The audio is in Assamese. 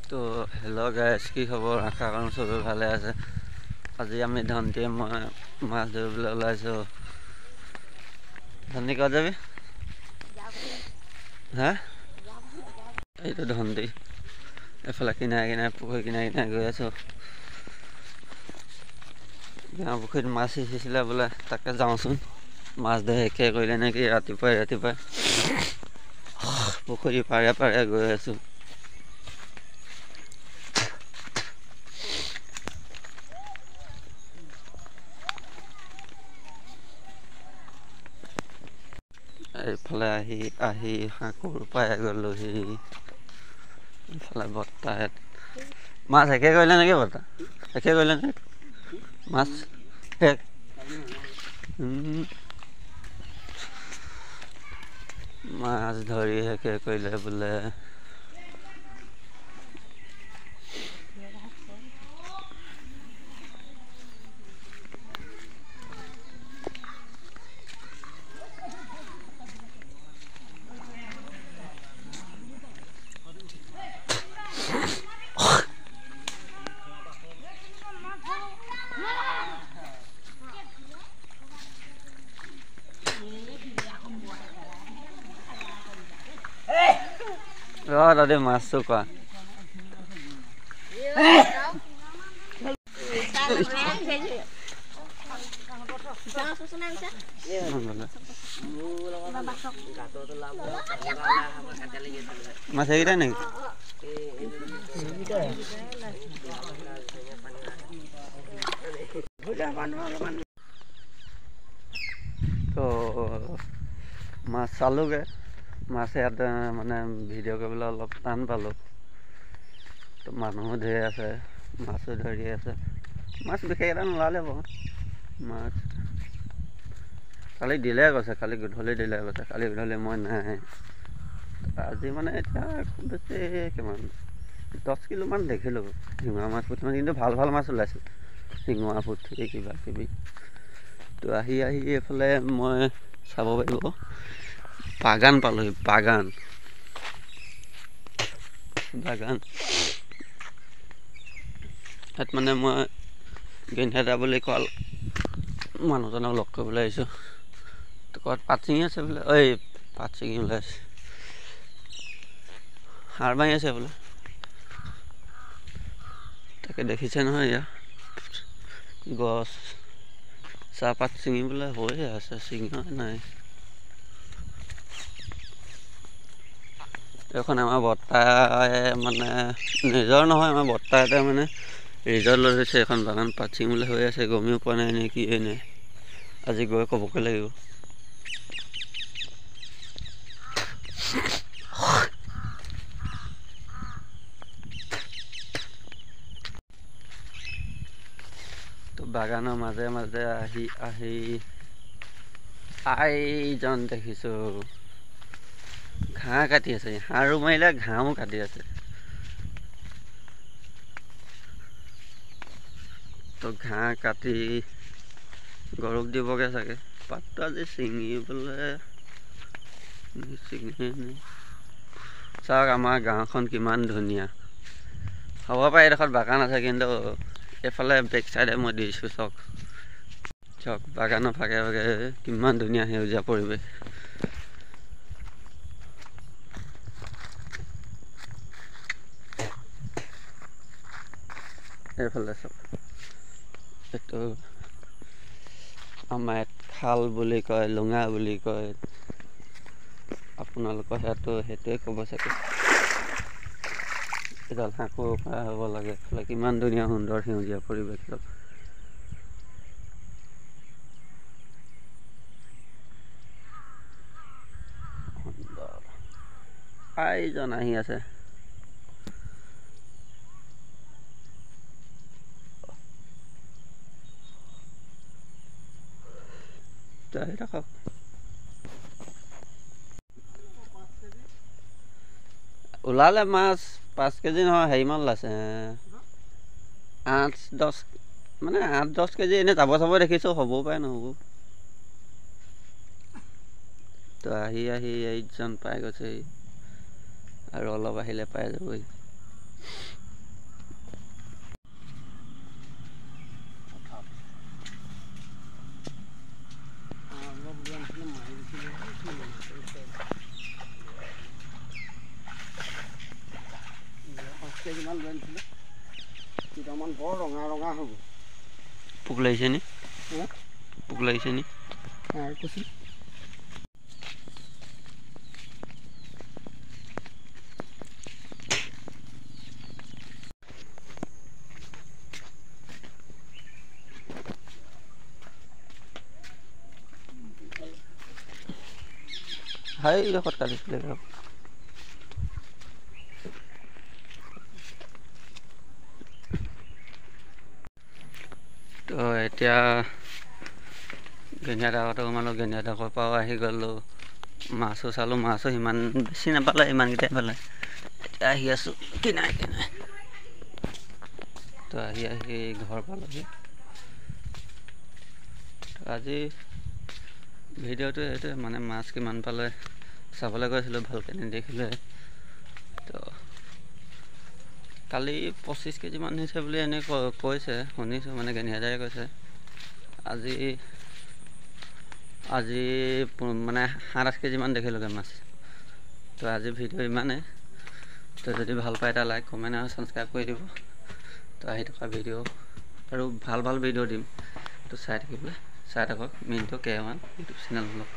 তো হেল্ল' গাইছ, কি খবৰ? আশা কৰোঁ চবেই ভালে আছে। আজি আমি ধনটিয়ে মই মাছ ধৰিবলৈ ওলাইছোঁ। ধনটি ক'ত যাবি? হা? এইটো ধনটি এফালে কিনাৰে কিনাৰে পুখুৰী কিনাৰে কিনাৰে গৈ আছোঁ। গাঁও পুখুৰীত মাছ সিঁচিছিলে বোলে, তাকে যাওঁচোন। মাছ ধৰি শেষে কৰিলে নেকি ৰাতিপুৱাই পুখুৰী পাৰে পাৰে গৈ আছোঁ। এইফালে আহি সাঁকোৰ পাই গ'লোহি। এইফালে বৰ্তাহঁত মাছ শেষে কৰিলে নেকি? বৰ্তা শেষে কৰিলে নেকি মাছ? শেষ মাছ ধৰি শেষে কৰিলে বোলে। দাদা মাছটো কোৱা। মাছ এইকেইটাই নেকি? তো মাছ চালোগৈ। মাছ ইয়াত মানে ভিডিঅ' কৰিবলৈ অলপ টান পালোঁ। তো মানুহো ধেৰ আছে, মাছো ধৰি আছে। মাছ বিশেষ এটা নোলালে বাৰু। মাছ কালি দিলে কৈছে, কালি গধূলি দিলে কৈছে। কালি গধূলি মই নাই। আজি মানে এতিয়া খুব বেছি কিমান 10 কিলোমান দেখিলোঁ শিঙৰা মাছ, পুঠি মাছ। কিন্তু ভাল ভাল মাছ ওলাইছিল, শিঙৰা পুঠি কিবা কিবি। তো আহি এইফালে মই চাব পাৰিব বাগান পালোহি। বাগান তাত মানে মই গেন্ধেদা বুলি কোৱা মানুহজনক লগ কৰিবলৈ আহিছোঁ। তো ক'ৰবাত পাত ছিঙি আছে বোলে। পাত ছিঙি ওলাইছে, সাৰ মাৰি আছে বোলে। তাকে দেখিছে নহয়, ইয়াত গছ চাহপাত ছিঙিবলৈ হৈয়ে আছে, ছিঙা নাই। এইখন আমাৰ বৰ্তাই মানে নিজৰ নহয়, আমাৰ বৰ্তাহঁতে মানে ৰিজৰ্ট লৈ থৈছে এখন বাগান। পাত ছিঙিবলৈ হৈ আছে, গমিও পোৱা নাই নে কি নে। আজি গৈ ক'বগৈ লাগিব। তো বাগানৰ মাজে মাজে আহি আইজন দেখিছোঁ ঘাঁহ কাটি আছে। সাৰো মাৰিলে ঘাঁহো কাটি আছে। তো ঘাঁহ কাটি গৰুক দিবগৈ চাগে। পাতটো আজি ছিঙিবলৈ চাওক আমাৰ গাঁওখন কিমান ধুনীয়া। হ'ব পাৰে এইডোখৰত বাগান আছে, কিন্তু এইফালে বেক চাইডে মই দিছোঁ চাওক বাগানৰ ভাগে ভাগে কিমান ধুনীয়া সেউজীয়া পৰিৱেশ। এইফালে চাওক, এইটো আমাৰ ইয়াত খাল বুলি কয়, লুঙা বুলি কয়। আপোনালোকৰ সেইটোৱে ক'ব চাগে। এডাল সাঁকোৰ পৰা হ'ব লাগে। এইফালে কিমান ধুনীয়া সুন্দৰ সেউজীয়া পৰিৱেশ। সুন্দৰ আইজন আহি আছে। ওলালে মাছ 5 কেজি নহয়, হেৰিমান ওলাইছে 8-10 মানে 8-10 কেজি। এনেই যাব দেখিছোঁ, হ'বও পাৰে নহ'ব। তো আহি এইজন পাই গৈছেহি, আৰু অলপ আহিলে পাই যাবহি। কেজিমান লৈ আনিছিলোঁ দুটামান বৰ ৰঙা ৰঙা হ'ব। পোক লাগিছে নি? পোক লাগিছে নি? কৈছোঁ হাই এইডোখৰত কাটিছিলে তো এতিয়া গেনিয়া ডাকত সোমালোঁ, গেনিয়া ডাকৰ পৰাও আহি গ'লোঁ, মাছো চালোঁ, মাছো সিমান বেছি নাপালে, ইমানকেইটাই পালে। এতিয়া আহি আছোঁ কিনাই কিনাই, তো আহি ঘৰ পালোহি। আজি ভিডিঅ'টো এইটোৱে, মানে মাছ কিমান পালে চাবলৈ গৈছিলোঁ, ভালকৈ নেদেখিলে। তো কালি 25 কেজিমান হৈছে বুলি এনেই কৈছে, শুনিছোঁ, মানে গেনিয়াদাৰে কৈছে। আজি মানে 7-8 কেজিমান দেখিলোঁগৈ মাছ। তো আজি ভিডিঅ' ইমানেই। তো যদি ভাল পায় এটা লাইক, কমেণ্ট আৰু ছাবস্ক্ৰাইব কৰি দিব। তো আহি থকা ভিডিঅ' আৰু ভাল ভিডিঅ' দিম, তো চাই থাকক মিণ্টু K1 ইউটিউব চেনেলবিলাক।